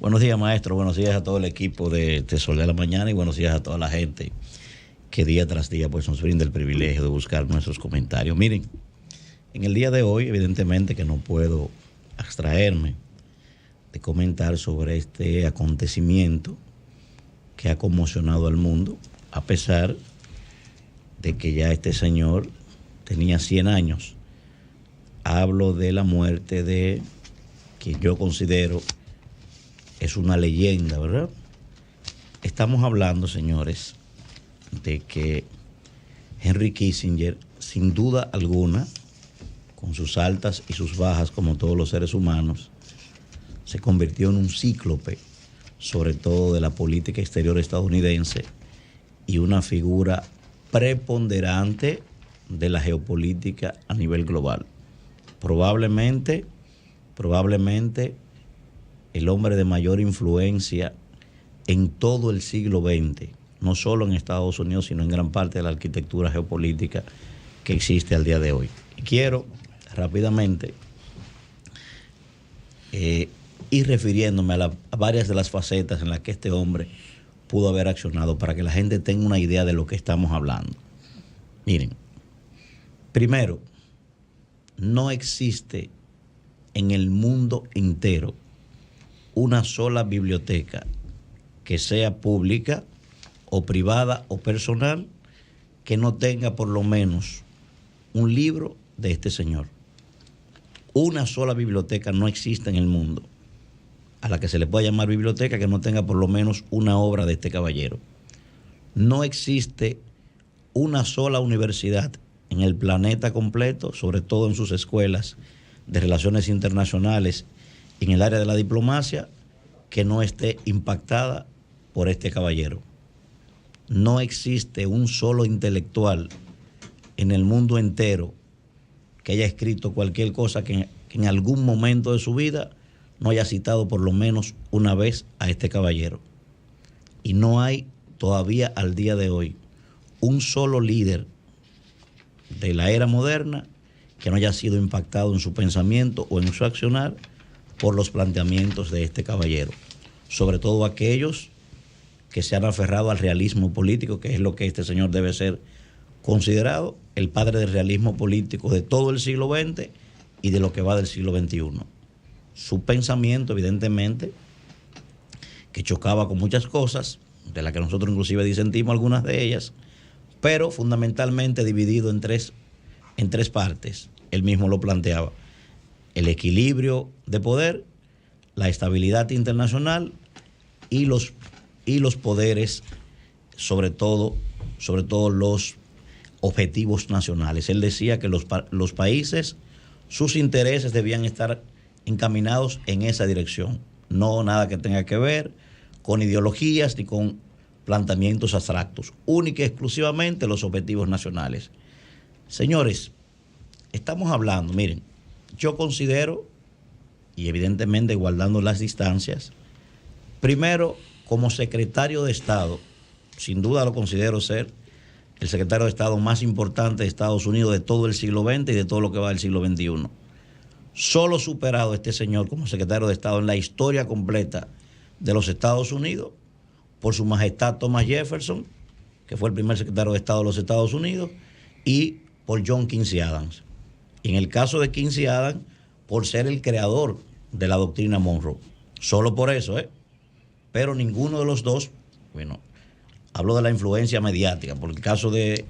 Buenos días, maestro. Buenos días a todo el equipo de Sol de la Mañana y buenos días a toda la gente que día tras día pues nos brinda el privilegio de buscar nuestros comentarios. Miren, en el día de hoy, evidentemente que no puedo abstraerme de comentar sobre este acontecimiento que ha conmocionado al mundo, a pesar de que ya este señor tenía 100 años. Hablo de la muerte de quien yo considero es una leyenda, ¿verdad? Estamos hablando, señores, de que Henry Kissinger, sin duda alguna, con sus altas y sus bajas, como todos los seres humanos, se convirtió en un cíclope, sobre todo de la política exterior estadounidense, y una figura preponderante de la geopolítica a nivel global. Probablemente el hombre de mayor influencia en todo el siglo XX, no solo en Estados Unidos, sino en gran parte de la arquitectura geopolítica que existe al día de hoy. Y quiero rápidamente ir refiriéndome a varias de las facetas en las que este hombre pudo haber accionado para que la gente tenga una idea de lo que estamos hablando. Miren, primero, no existe en el mundo entero una sola biblioteca que sea pública o privada o personal que no tenga por lo menos un libro de este señor. Una sola biblioteca no existe en el mundo a la que se le pueda llamar biblioteca que no tenga por lo menos una obra de este caballero. No existe una sola universidad en el planeta completo, sobre todo en sus escuelas de relaciones internacionales, en el área de la diplomacia, que no esté impactada por este caballero. No existe un solo intelectual en el mundo entero que haya escrito cualquier cosa que en algún momento de su vida no haya citado por lo menos una vez a este caballero. Y no hay todavía al día de hoy un solo líder de la era moderna que no haya sido impactado en su pensamiento o en su accionar por los planteamientos de este caballero, sobre todo aquellos que se han aferrado al realismo político, que es lo que este señor debe ser considerado el padre del realismo político de todo el siglo XX y de lo que va del siglo XXI. Su pensamiento, evidentemente, que chocaba con muchas cosas, de las que nosotros inclusive disentimos algunas de ellas, pero fundamentalmente dividido en tres partes. Él mismo lo planteaba: el equilibrio de poder, la estabilidad internacional y los poderes, sobre todo los objetivos nacionales. Él decía que los países, sus intereses debían estar encaminados en esa dirección, no nada que tenga que ver con ideologías ni con planteamientos abstractos, única y exclusivamente los objetivos nacionales. Señores, estamos hablando, miren, yo considero, y evidentemente guardando las distancias, primero, como secretario de Estado, sin duda lo considero ser el secretario de Estado más importante de Estados Unidos de todo el siglo XX y de todo lo que va del siglo XXI. Solo superado este señor como secretario de Estado en la historia completa de los Estados Unidos por su majestad Thomas Jefferson, que fue el primer secretario de Estado de los Estados Unidos, y por John Quincy Adams. Y en el caso de Quincy Adams, por ser el creador de la doctrina Monroe. Solo por eso, Pero ninguno de los dos, bueno, hablo de la influencia mediática. Por el caso de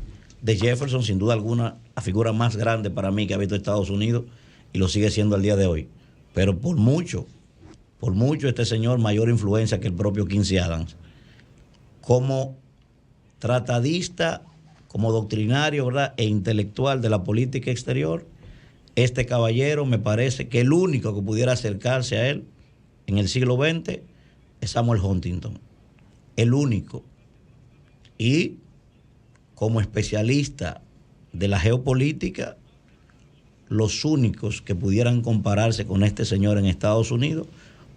Jefferson, sin duda alguna, la figura más grande para mí que ha visto Estados Unidos y lo sigue siendo al día de hoy. Pero por mucho este señor mayor influencia que el propio Quincy Adams. Como tratadista, como doctrinario, ¿verdad?, e intelectual de la política exterior, este caballero me parece que el único que pudiera acercarse a él en el siglo XX es Samuel Huntington. El único. Y como especialista de la geopolítica, los únicos que pudieran compararse con este señor en Estados Unidos,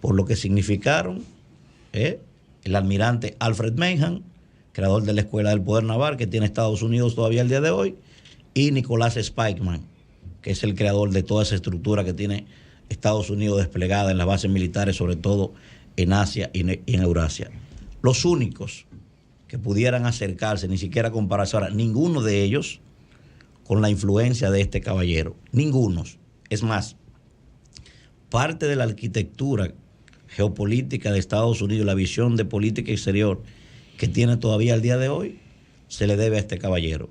por lo que significaron, el almirante Alfred Meinham, creador de la Escuela del Poder Naval que tiene Estados Unidos todavía el día de hoy, y Nicolás Spikeman, que es el creador de toda esa estructura que tiene Estados Unidos desplegada en las bases militares, sobre todo en Asia y en Eurasia. Los únicos que pudieran acercarse, ni siquiera compararse ahora, ninguno de ellos con la influencia de este caballero, ninguno. Es más, parte de la arquitectura geopolítica de Estados Unidos, la visión de política exterior que tiene todavía al día de hoy, se le debe a este caballero.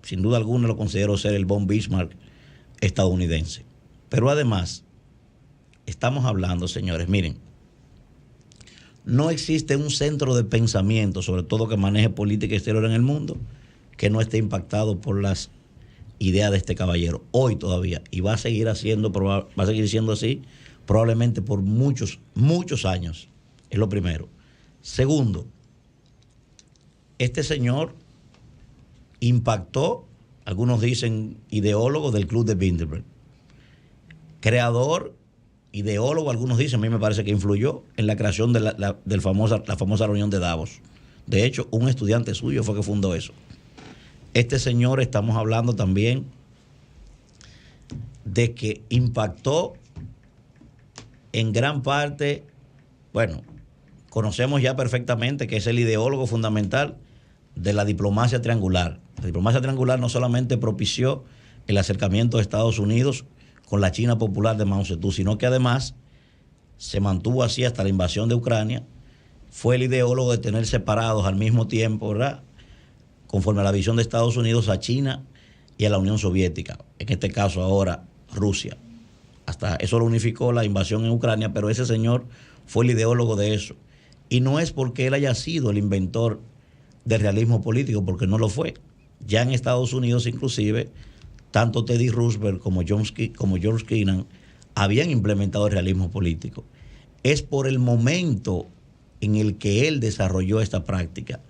Sin duda alguna lo considero ser el von Bismarck estadounidense. Pero además, estamos hablando, señores, miren, no existe un centro de pensamiento, sobre todo que maneje política exterior en el mundo, que no esté impactado por las ideas de este caballero, hoy todavía, y va a seguir siendo así, probablemente por muchos, muchos años. Es lo primero. Segundo, este señor impactó, algunos dicen ideólogo del Club de Bilderberg, creador, ideólogo, algunos dicen, a mí me parece que influyó en la creación de la famosa reunión de Davos. De hecho, un estudiante suyo fue que fundó eso. Este señor, estamos hablando también de que impactó en gran parte, bueno, conocemos ya perfectamente que es el ideólogo fundamental de la diplomacia triangular. La diplomacia triangular no solamente propició el acercamiento de Estados Unidos con la China popular de Mao Zedong, sino que además se mantuvo así hasta la invasión de Ucrania. Fue el ideólogo de tener separados al mismo tiempo, ¿verdad?, conforme a la visión de Estados Unidos, a China y a la Unión Soviética, en este caso ahora Rusia. Hasta eso lo unificó la invasión en Ucrania, pero ese señor fue el ideólogo de eso. Y no es porque él haya sido el inventor del realismo político, porque no lo fue. Ya en Estados Unidos, inclusive, tanto Teddy Roosevelt como George Kennan habían implementado el realismo político. Es por el momento en el que él desarrolló esta práctica.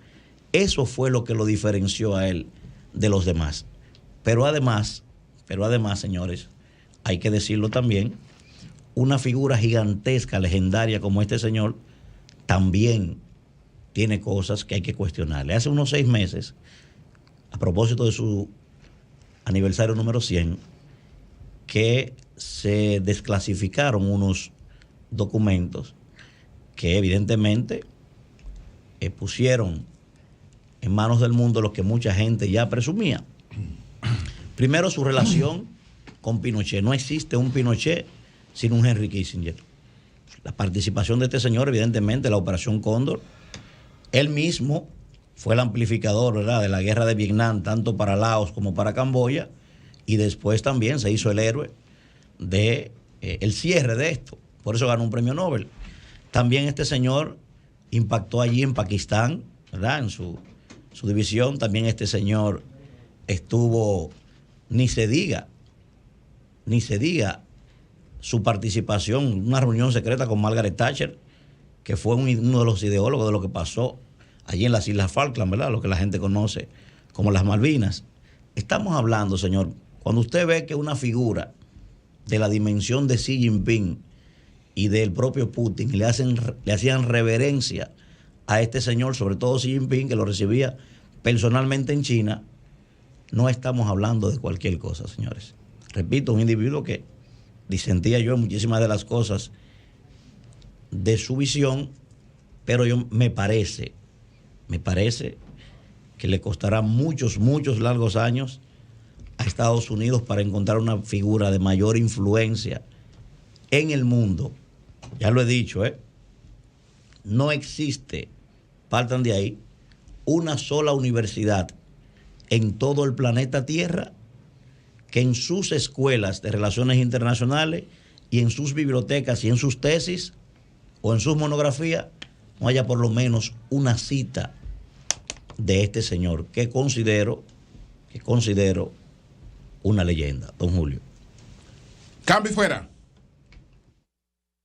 Eso fue lo que lo diferenció a él de los demás. Pero además, señores, hay que decirlo también, una figura gigantesca, legendaria como este señor, también tiene cosas que hay que cuestionarle. Hace unos 6 meses, a propósito de su aniversario número 100, que se desclasificaron unos documentos que evidentemente pusieron en manos del mundo lo que mucha gente ya presumía. Primero, su relación con Pinochet. No existe un Pinochet sin un Henry Kissinger. La participación de este señor, evidentemente, la Operación Cóndor, él mismo fue el amplificador, ¿verdad?, de la guerra de Vietnam, tanto para Laos como para Camboya, y después también se hizo el héroe de el cierre de esto. Por eso ganó un premio Nobel. También este señor impactó allí en Pakistán, ¿verdad?, en su división. También este señor estuvo, ni se diga su participación en una reunión secreta con Margaret Thatcher, que fue uno de los ideólogos de lo que pasó allí en las Islas Falkland, ¿verdad?, lo que la gente conoce como las Malvinas. Estamos hablando, señor, cuando usted ve que una figura de la dimensión de Xi Jinping y del propio Putin le hacían reverencia a este señor, sobre todo Xi Jinping, que lo recibía personalmente en China, no estamos hablando de cualquier cosa, señores. Repito, un individuo que disentía yo en muchísimas de las cosas de su visión, pero me parece que le costará muchos largos años a Estados Unidos para encontrar una figura de mayor influencia en el mundo. Ya lo he dicho, no existe, partan de ahí, una sola universidad en todo el planeta Tierra que en sus escuelas de relaciones internacionales y en sus bibliotecas y en sus tesis o en sus monografías no haya por lo menos una cita de este señor que considero una leyenda. Don Julio. Cambio y fuera.